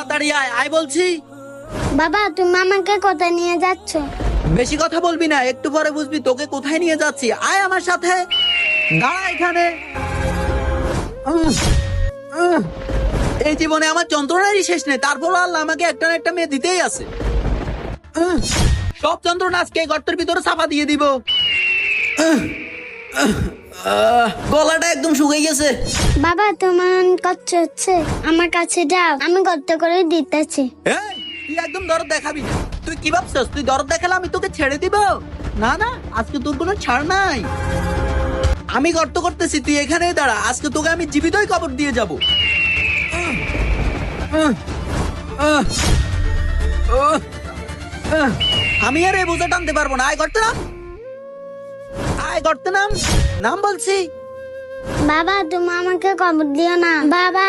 তাড়াতাড়ি আয়, আয় বলছি। বাবা তুমি আমাকে কোথায় নিয়ে যাচ্ছ? বেশি কথা বলবি না, একটু পরে বুঝবি তোকে কোথায় নিয়ে যাচ্ছি। আয় আমার সাথে, দাঁড়া এখানে। এই জীবনে আমার যন্ত্রণারই শেষ নেই, তারপর আল্লাহ আমাকে একটা না একটা মেয়ে দিতেই আছে। সব যন্ত্রণা আজকে এই গর্তের ভিতরে চাপা দিয়ে দিব। গলাটা একদম শুকিয়ে গেছে। বাবা তোমার কষ্ট হচ্ছে, আমার কাছে যাও, আমি গর্ত করে দিতেছি। এই, তুই একদম দরদ দেখাবি না। তুই কি ভাবছস তুই দরদ দেখালে আমি তোকে ছেড়ে দিব? না না, আজকে তোর কোনো ছাড় নাই। আমি গর্ত করতেছি, তুই এখানেই দাঁড়া, আজকে তোকে আমি জীবিতই কবর দিয়ে যাব। আমি আর এই বোঝা টানতে পারবো না। আয় গর্তে নাম, আয় গর্তে নাম, নাম বলছি। বাবা তুমি আমাকে কবর দিও না বাবা।